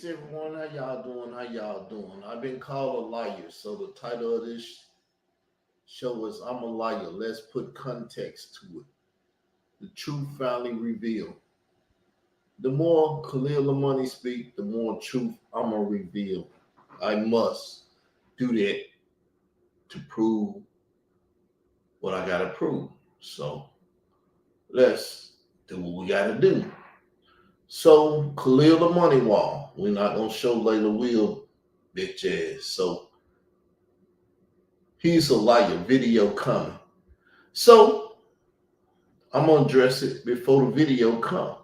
Peace, everyone. How y'all doing? How y'all doing? I've been called a liar, so the title of this show is "I'm a Liar." Let's put context to it. The truth finally revealed. The more Khalil Lamani speak, the more truth I'ma reveal. I must do that to prove what I gotta prove. So let's do what we gotta do. So Khalil the Money Wall. We're not gonna show Layla Will bitch ass. So he's a liar. Video coming. So I'm gonna address it before the video come.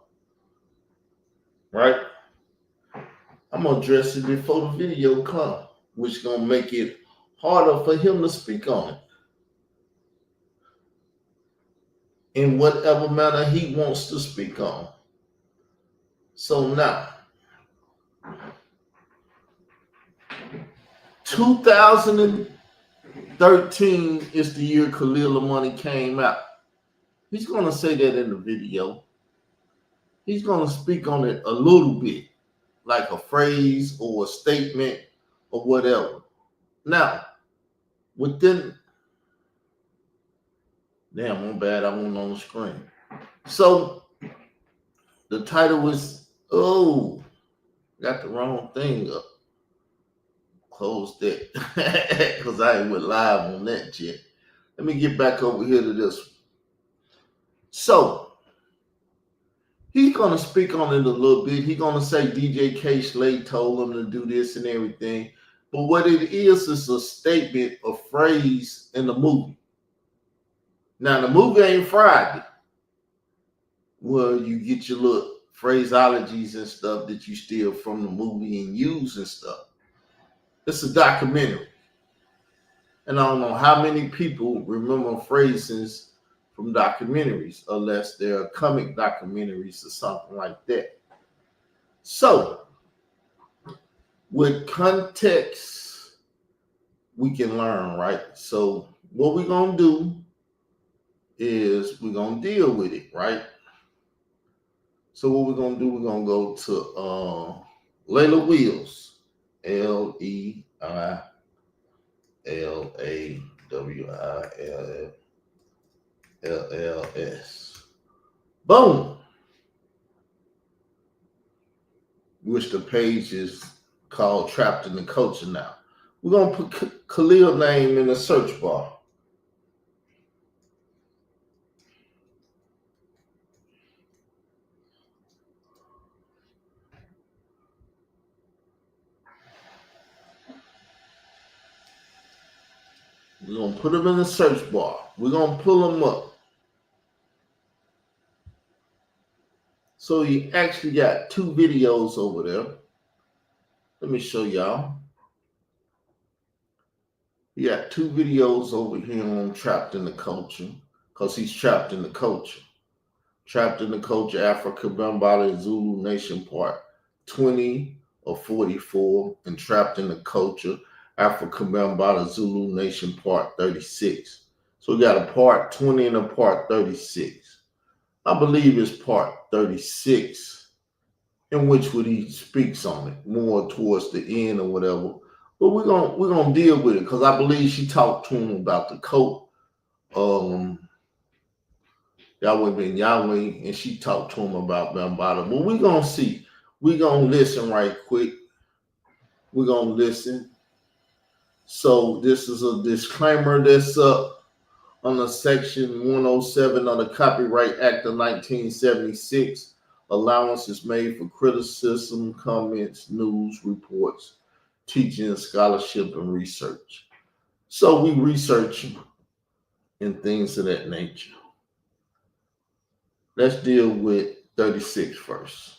Right? I'm gonna address it before the video come, which gonna make it harder for him to speak on it in whatever manner he wants to speak on. So now, 2013 is the year Khalil Money came out. He's gonna say that in the video. He's gonna speak on it a little bit, like a phrase or a statement or whatever. Now, within damn, I'm bad. I went on the screen. So the title was got the wrong thing up. Close that because I ain't went live on that yet. Let me get back over here to this one. So he's gonna speak on it a little bit. He's gonna say DJ K. Slade told him to do this and everything. But what it is a statement, a phrase in the movie. Now the movie ain't Friday. Well, you get your little phraseologies and stuff that you steal from the movie and use and stuff. It's a documentary. And I don't know how many people remember phrases from documentaries, unless they're comic documentaries or something like that. So, with context, we can learn, right? So, what we're going to do is we're going to deal with it, right? So, what we're going to do, we're going to go to Layla Wills, LEILAWILLS. Boom. Which the page is called Trapped in the Culture now. We're going to put Khalil name in the search bar. We're going to put him in the search bar. We're going to pull him up. So he actually got two videos over there. Let me show y'all. He got two videos over here on Trapped in the Culture, because he's trapped in the culture. Trapped in the Culture, Africa, Bambaataa, Zulu Nation Part 20 or 44, and Trapped in the Culture, Africa, Bambaataa, Zulu Nation Part 36. So we got a Part 20 and a Part 36. I believe it's Part 36, in which he speaks on it more towards the end or whatever. But we're gonna deal with it because I believe she talked to him about the coat. Yahweh Ben Yahweh, and she talked to him about Bambaataa. But we're gonna see. We're gonna listen right quick. We're gonna listen. So this is a disclaimer that's up under Section 107 of the Copyright Act of 1976. Allowance is made for criticism, comments, news, reports, teaching, scholarship, and research. So we research and things of that nature. Let's deal with 36 first.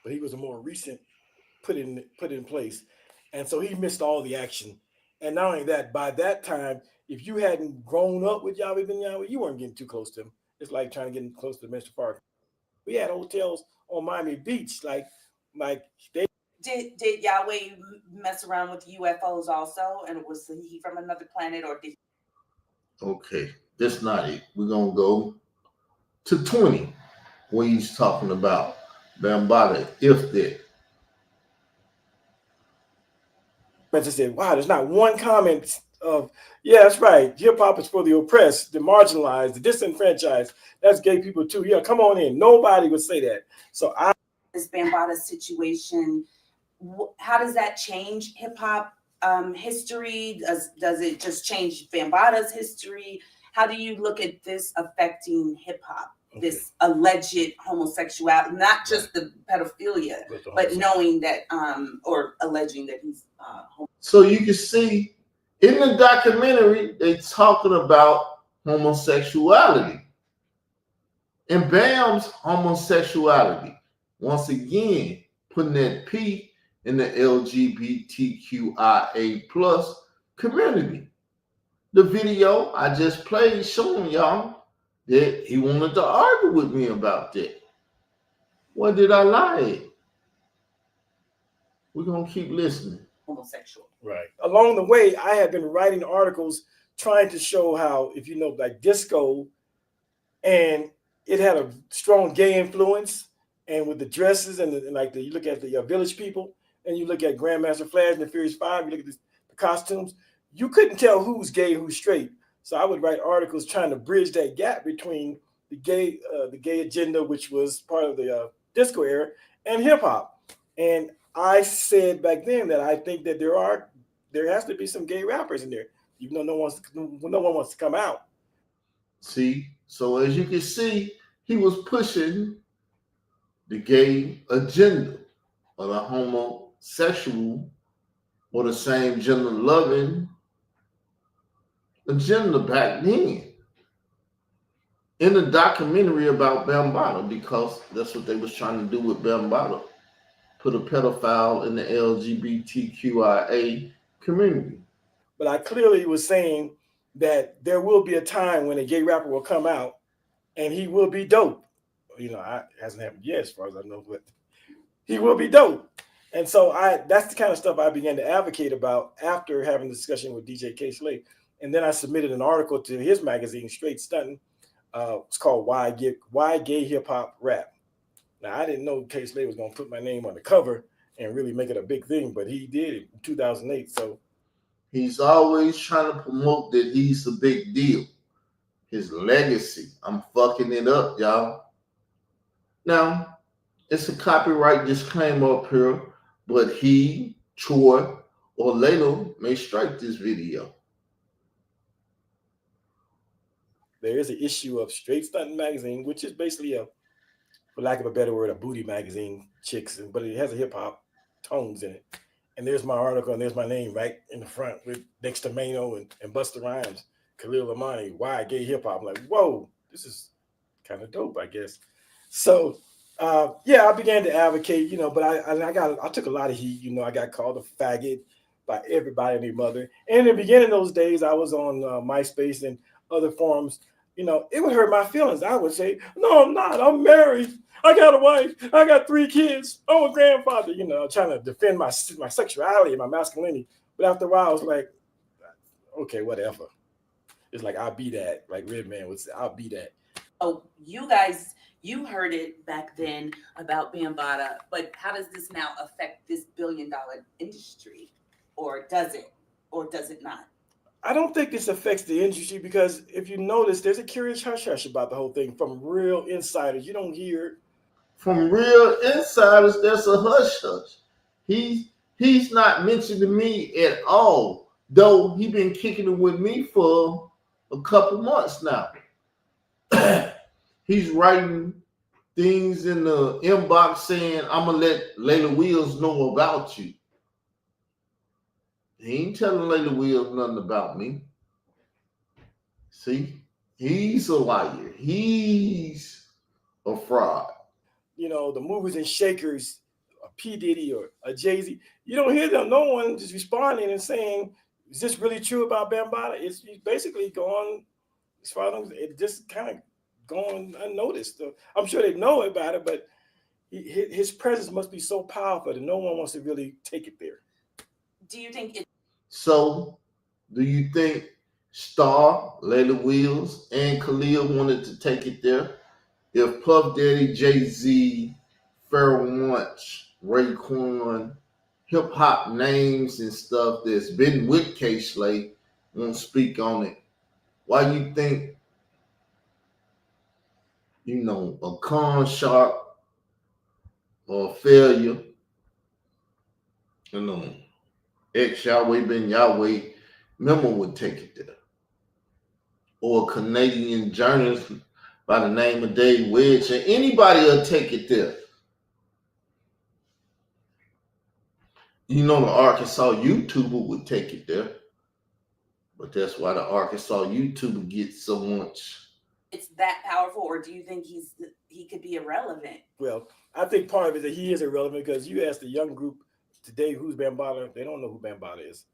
But he was a more recent put in place, and so he missed all the action. And not only that, by that time, if you hadn't grown up with Yahweh Ben Yahweh, you weren't getting too close to him. It's like trying to get close to Mr. Park. We had hotels on Miami Beach, like they. Did Yahweh mess around with UFOs also? And was he from another planet, or did? Okay, that's not it. We're gonna go to 20 when he's talking about Bambaataa, if that. I just said, wow, there's not one comment of, yeah, that's right. Hip hop is for the oppressed, the marginalized, the disenfranchised. That's gay people too. Yeah, come on in. Nobody would say that. So this Bambaataa situation, how does that change hip hop history? Does it just change Bambaata's history? How do you look at this affecting hip hop? Okay. This alleged homosexuality, not just the pedophilia, but knowing that or alleging that he's So you can see in the documentary they talking about homosexuality and Bam's homosexuality. Once again, putting that P in the LGBTQIA plus community. The video I just played showing y'all that he wanted to argue with me about that. What did I lie? We're gonna keep listening. Homosexual. Right. Along the way, I had been writing articles trying to show how, if you know, like disco, and it had a strong gay influence, and with the dresses and you look at the Village People, and you look at Grandmaster Flash and the Furious Five, you look at the costumes, you couldn't tell who's gay, who's straight. So I would write articles trying to bridge that gap between the gay agenda, which was part of the disco era, and hip hop. And I said back then that I think that there has to be some gay rappers in there, even though no one wants to come out. See, so as you can see, he was pushing the gay agenda or the homosexual or the same gender loving agenda back then in the documentary about Bambaataa, because that's what they was trying to do with Bambaataa. Put a pedophile in the LGBTQIA community. But I clearly was saying that there will be a time when a gay rapper will come out and he will be dope. You know, it hasn't happened yet as far as I know, but he will be dope. And so that's the kind of stuff I began to advocate about after having a discussion with DJ Kay Slay. And then I submitted an article to his magazine, Straight Stunting. It's called Why Gay Hip Hop Rap. Now, I didn't know Kay Slay was going to put my name on the cover and really make it a big thing, but he did it in 2008. So he's always trying to promote that he's a big deal. His legacy. I'm fucking it up, y'all. Now, it's a copyright disclaimer up here, but he, Troy, or Layla may strike this video. There is an issue of Straight Stunting magazine, which is basically for lack of a better word, a booty magazine, chicks, but it has a hip hop tones in it. And there's my article, and there's my name right in the front with next to Mano and Busta Rhymes, Khalil Amani, Why Gay Hip Hop. I'm like, whoa, this is kind of dope, I guess. So I began to advocate, but I took a lot of heat. I got called a faggot by everybody and their mother. And in the beginning of those days, I was on MySpace and other forums. It would hurt my feelings. I would say, no, I'm not. I'm married. I got a wife. I got 3 kids. I'm a grandfather, trying to defend my sexuality and my masculinity. But after a while, I was like, okay, whatever. It's like, I'll be that. Like Redman would say, I'll be that. Oh, you guys, you heard it back then about Bambaataa, but how does this now affect this billion-dollar industry? Or does it? Or does it not? I don't think this affects the industry because if you notice, there's a curious hush-hush about the whole thing from real insiders. You don't hear. From real insiders, there's a hush-hush. He's not mentioned to me at all, though he been kicking it with me for a couple months now. He's writing things in the inbox saying, I'm going to let Layla Wheels know about you. He ain't telling Layla Wheels nothing about me. See? He's a liar. He's a fraud. The movers and shakers, a P. Diddy or a Jay-Z, you don't hear them. No one just responding and saying, is this really true about Bambaataa? It's basically gone, as far as it just kind of gone unnoticed. I'm sure they know about it, but his presence must be so powerful that no one wants to really take it there. Do you think it? So, do you think Star, Layla Wheels, and Khalil wanted to take it there? if Puff Daddy, Jay-Z, Pharoah Monch, Raekwon, hip hop names and stuff that's been with K Slay won't speak on it, why you think, a con sharp or a failure, ex Yahweh Ben Yahweh member would take it there? Or a Canadian journalist by the name of Dave Wedge, and anybody will take it there. The Arkansas YouTuber would take it there. But that's why the Arkansas YouTuber gets so much. It's that powerful, or do you think he could be irrelevant? Well, I think part of it is that he is irrelevant because you ask the young group today who's Bambaataa, they don't know who Bambaataa is.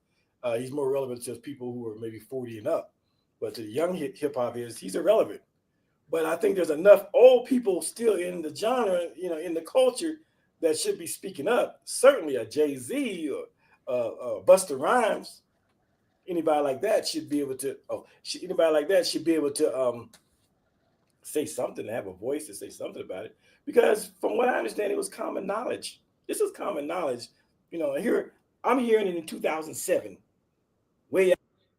He's more relevant to people who are maybe 40 and up. But to the young hip hop he's irrelevant. But I think there's enough old people still in the genre, in the culture that should be speaking up. Certainly a Jay-Z or Busta Rhymes. Anybody like that should be able to. Say something, to have a voice to say something about it. Because from what I understand, it was common knowledge. This is common knowledge. Here I'm hearing it in 2007.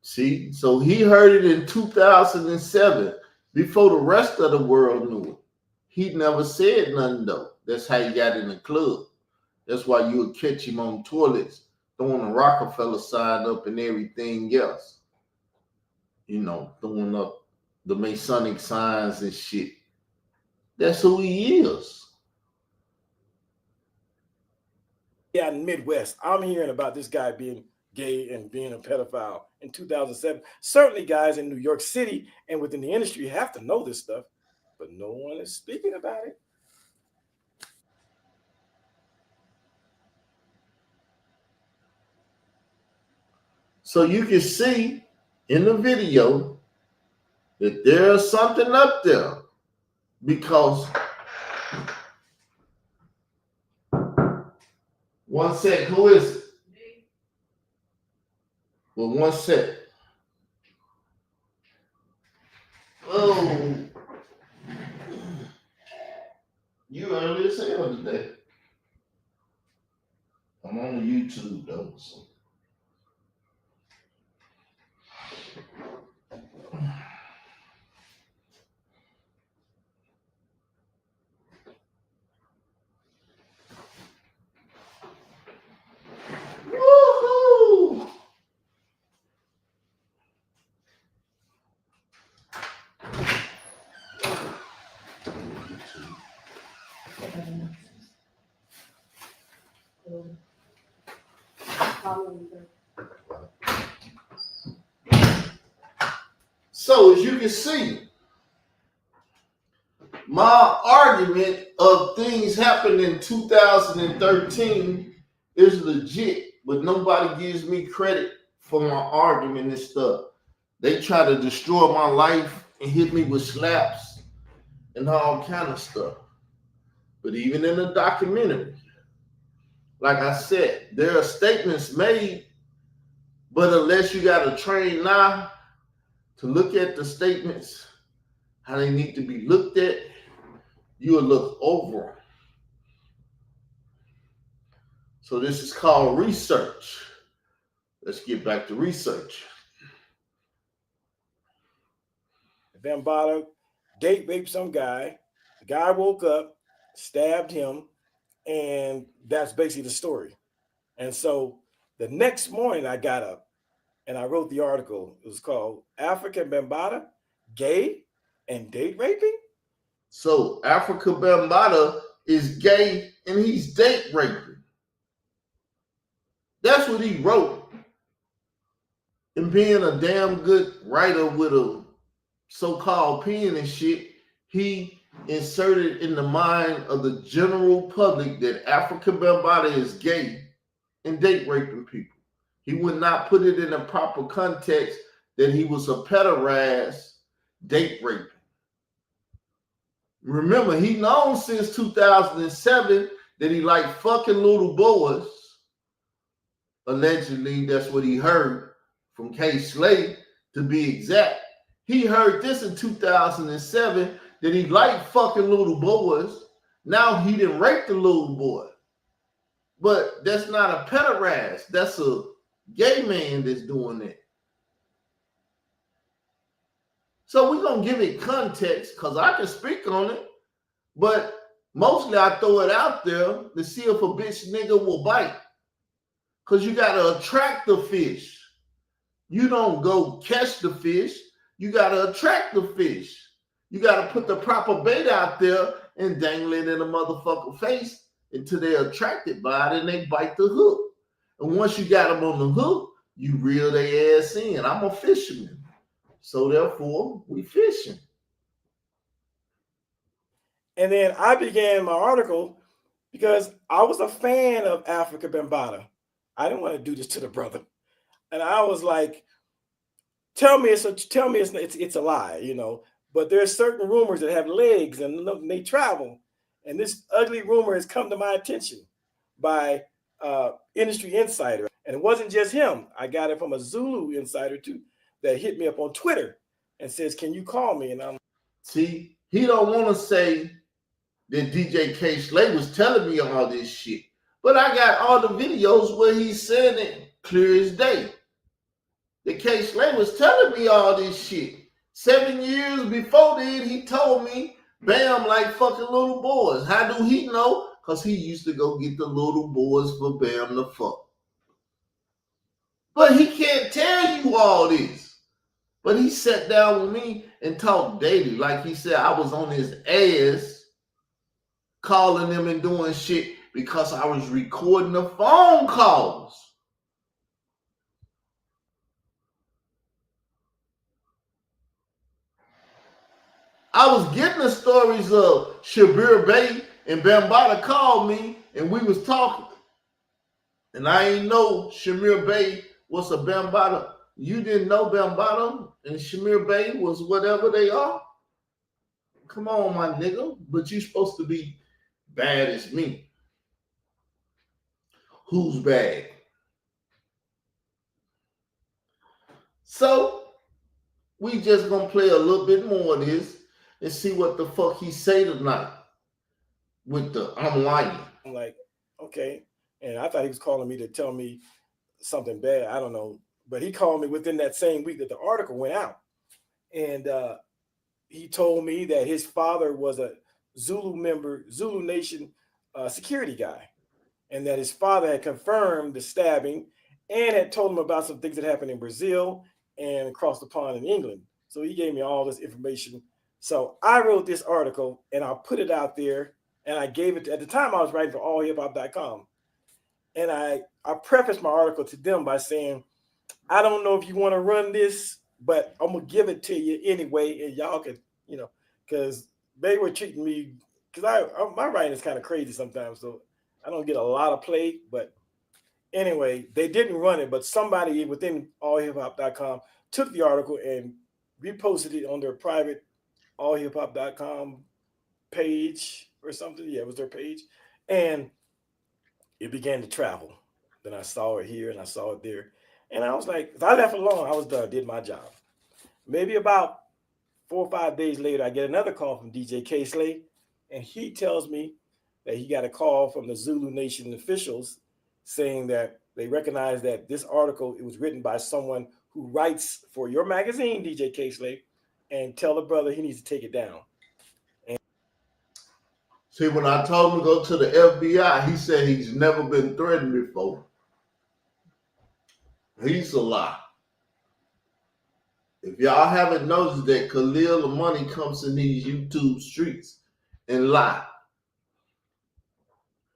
See, so he heard it in 2007 before the rest of the world knew it. He never said nothing though. That's how he got in the club. That's why you would catch him on toilets throwing a Rockefeller sign up and everything else. Throwing up the Masonic signs and shit. That's who he is. Yeah, in the Midwest, I'm hearing about this guy being gay and being a pedophile in 2007. Certainly guys in New York City and within the industry have to know this stuff, but no one is speaking about it. So you can see in the video that there's something up there, because one sec, who is it? Well, one sec. Oh, you early as hell today. I'm on YouTube though. So. Woohoo! So as you can see, my argument of things happened in 2013 is legit, but nobody gives me credit for my argument and stuff. They try to destroy my life and hit me with slaps and all kind of stuff. But even in the documentary, like I said, there are statements made, but unless you got a trained eye to look at the statements, how they need to be looked at, you will look over them. So this is called research. Let's get back to research. Bambaataa date raped some guy. The guy woke up, stabbed him, and that's basically the story. And so the next morning I got up and I wrote the article. It was called Afrika Bambaataa, Gay and Date Raping. So Afrika Bambaataa is gay and he's date raping. That's what he wrote. And being a damn good writer with a so-called pen and shit, he inserted in the mind of the general public that Afrika Bambaataa is gay and date raping people. He would not put it in a proper context that he was a pederast date raping. Remember, he known since 2007 that he liked fucking little boys. Allegedly, that's what he heard from K Slay, to be exact. He heard this in 2007 that he liked fucking little boys. Now he didn't rape the little boy. But that's not a pederast. That's a gay man that's doing that. So we're going to give it context because I can speak on it. But mostly I throw it out there to see if a bitch nigga will bite. Because you got to attract the fish. You don't go catch the fish. You got to attract the fish. You got to put the proper bait out there and dangle it in a motherfucker face until they're attracted by it and they bite the hook. And once you got them on the hook, you reel their ass in. I'm a fisherman. So therefore, we fishing. And then I began my article because I was a fan of Africa Bambaataa. I didn't want to do this to the brother. And I was like, tell me it's a lie, you know. But there's certain rumors that have legs and they travel. And this ugly rumor has come to my attention by industry insider. And it wasn't just him. I got it from a Zulu insider too that hit me up on Twitter and says, can you call me? And I'm see, he don't want to say that DJ Kay Slay was telling me all this shit. But I got all the videos where he's saying it clear as day. That Kay Slay was telling me all this shit. 7 years before that, he told me Bam like fucking little boys. How do he know? Because he used to go get the little boys for Bam to fuck. But he can't tell you all this. But he sat down with me and talked daily. Like he said, I was on his ass calling them and doing shit because I was recording the phone calls. I was getting the stories of Shabir Bey and Bambaataa called me and we was talking. And I ain't know Shamir Bey was a Bambaataa. You didn't know Bambaataa and Shamir Bey was whatever they are? Come on, my nigga. But you supposed to be bad as me. Who's bad? So we just gonna play a little bit more of this and see what the fuck he say tonight with the I'm lying. I'm like, okay. And I thought he was calling me to tell me something bad. I don't know. But he called me within that same week that the article went out. And he told me that his father was a Zulu member, Zulu Nation security guy. And that his father had confirmed the stabbing and had told him about some things that happened in Brazil and across the pond in England. So he gave me all this information. So I wrote this article and I put it out there and I gave it at the time I was writing for allhiphop.com. And I prefaced my article to them by saying, I don't know if you want to run this, but I'm going to give it to you anyway. And y'all can, you know, because they were treating me, because my writing is kind of crazy sometimes. So I don't get a lot of play. But anyway, they didn't run it. But somebody within allhiphop.com took the article and reposted it on their private allhiphop.com page or something. Yeah, it was their page. And it began to travel. Then I saw it here and I saw it there. And I was like, if I left it alone, I was done, did my job. Maybe about 4 or 5 days later, I get another call from DJ Kay Slay, and he tells me that he got a call from the Zulu Nation officials saying that they recognize that this article, it was written by someone who writes for your magazine, DJ Kay Slay, and tell the brother he needs to take it down. See, when I told him to go to the FBI, he said he's never been threatened before. He's a lie. If y'all haven't noticed that Khalil Money comes in these YouTube streets and lie,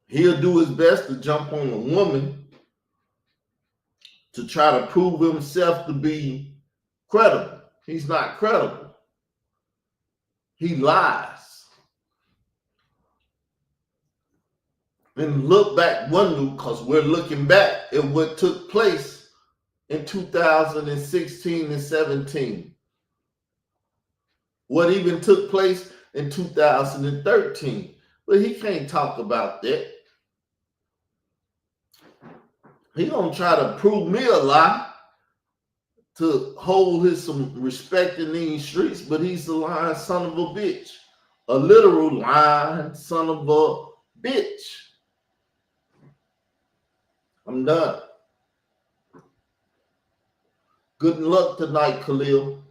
he'll do his best to jump on a woman to try to prove himself to be credible. He's not credible. He lies. And look back, wonder, because we're looking back at what took place in 2016 and 17. What even took place in 2013. But he can't talk about that. He gonna try to prove me a lie to hold his some respect in these streets, but he's a lying son of a bitch. a literal lying son of a bitch. I'm done. Good luck tonight, Khalil.